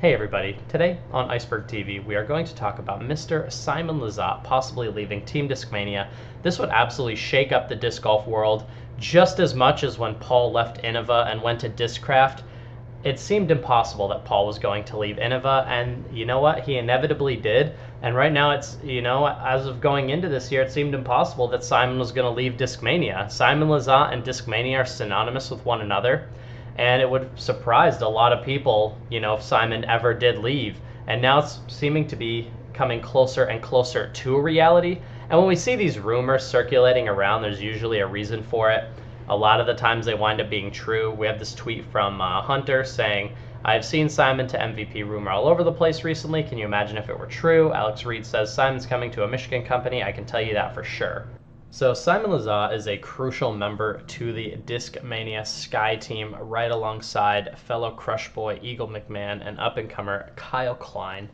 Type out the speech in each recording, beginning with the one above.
Hey everybody, today on Iceberg TV we are going to talk about Mr. Simon Lizotte possibly leaving Team Discmania. This would absolutely shake up the disc golf world just as much as when Paul left Innova and went to Discraft. It seemed impossible that Paul was going to leave Innova, and you know what? He inevitably did. And right now it's, as of going into this year, it seemed impossible that Simon was going to leave Discmania. Simon Lizotte and Discmania are synonymous with one another. And it would have surprised a lot of people, if Simon ever did leave. And now it's seeming to be coming closer and closer to reality. And when we see these rumors circulating around, there's usually a reason for it. A lot of the times they wind up being true. We have this tweet from Hunter saying, "I've seen Simon to MVP rumor all over the place recently. Can you imagine if it were true?" Alex Reed says, "Simon's coming to a Michigan company. I can tell you that for sure." So Simon Lizotte is a crucial member to the Discmania Sky team, right alongside fellow Crush Boy Eagle McMahon and up-and-comer Kyle Klein.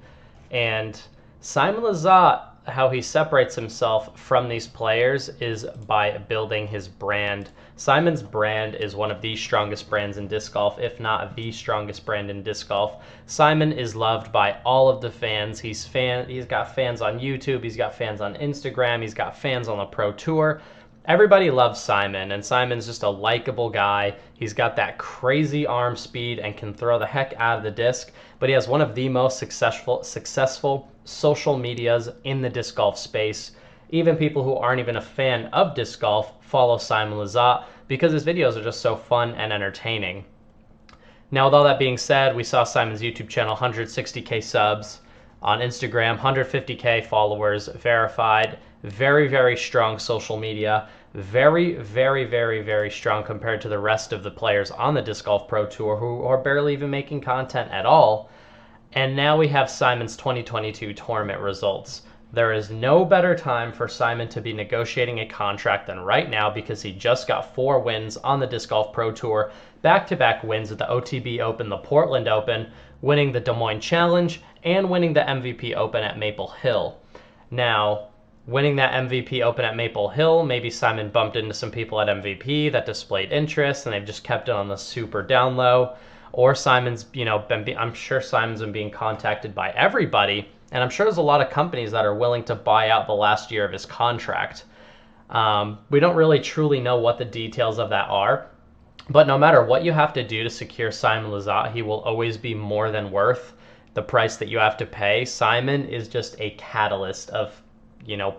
And Simon Lizotte, how he separates himself from these players is by building his brand. Simon's brand is one of the strongest brands in disc golf, if not the strongest brand in disc golf. Simon is loved by all of the fans. He's got fans on YouTube, he's got fans on Instagram, he's got fans on the Pro Tour. Everybody loves Simon, and Simon's just a likable guy. He's got that crazy arm speed and can throw the heck out of the disc, but he has one of the most successful social medias in the disc golf space. Even people who aren't even a fan of disc golf follow Simon Lizotte because his videos are just so fun and entertaining. Now, with all that being said, we saw Simon's YouTube channel 160K subs, on Instagram 150K followers, verified, very, very strong social media, very, very, very, very strong compared to the rest of the players on the Disc Golf Pro Tour who are barely even making content at all. And now we have Simon's 2022 tournament results. There is no better time for Simon to be negotiating a contract than right now because he just got 4 wins on the Disc Golf Pro Tour, back-to-back wins at the OTB Open, the Portland Open, winning the Des Moines Challenge, and winning the MVP Open at Maple Hill. Now, winning that MVP Open at Maple Hill, maybe Simon bumped into some people at MVP that displayed interest and they've just kept it on the super down low. Or Simon's, I'm sure Simon's been being contacted by everybody, and I'm sure there's a lot of companies that are willing to buy out the last year of his contract. We don't really truly know what the details of that are, but no matter what you have to do to secure Simon Lizotte, he will always be more than worth the price that you have to pay. Simon is just a catalyst of,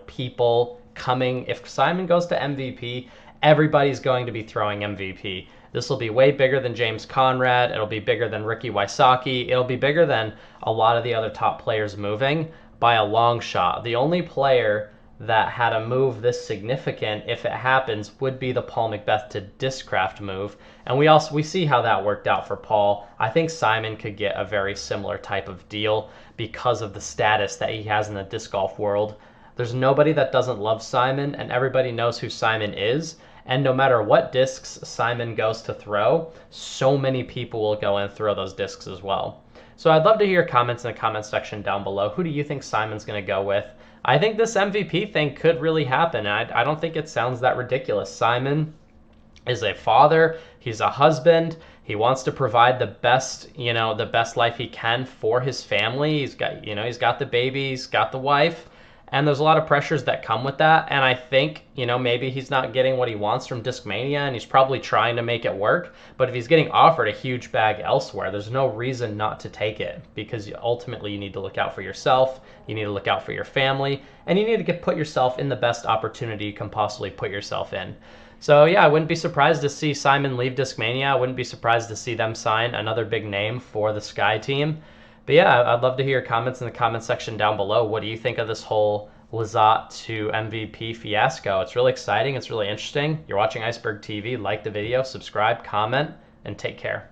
people coming. If Simon goes to MVP, everybody's going to be throwing MVP. This will be way bigger than James Conrad. It'll be bigger than Ricky Wysocki. It'll be bigger than a lot of the other top players moving by a long shot. The only player that had a move this significant, if it happens, would be the Paul McBeth to Discraft move. And we see how that worked out for Paul. I think Simon could get a very similar type of deal because of the status that he has in the disc golf world. There's nobody that doesn't love Simon, and everybody knows who Simon is. And no matter what discs Simon goes to throw, so many people will go and throw those discs as well. So I'd love to hear your comments in the comment section down below. Who do you think Simon's going to go with? I think this MVP thing could really happen. I don't think it sounds that ridiculous. Simon is a father. He's a husband. He wants to provide the best, the best life he can for his family. He's got the baby, he's got the wife. And there's a lot of pressures that come with that. And I think, maybe he's not getting what he wants from Discmania and he's probably trying to make it work. But if he's getting offered a huge bag elsewhere, there's no reason not to take it, because ultimately you need to look out for yourself, you need to look out for your family, and you need to put yourself in the best opportunity you can possibly put yourself in. So yeah, I wouldn't be surprised to see Simon leave Discmania. I wouldn't be surprised to see them sign another big name for the Sky team. But yeah, I'd love to hear your comments in the comment section down below. What do you think of this whole Lizotte to MVP fiasco? It's really exciting. It's really interesting. You're watching Iceberg TV. Like the video, subscribe, comment, and take care.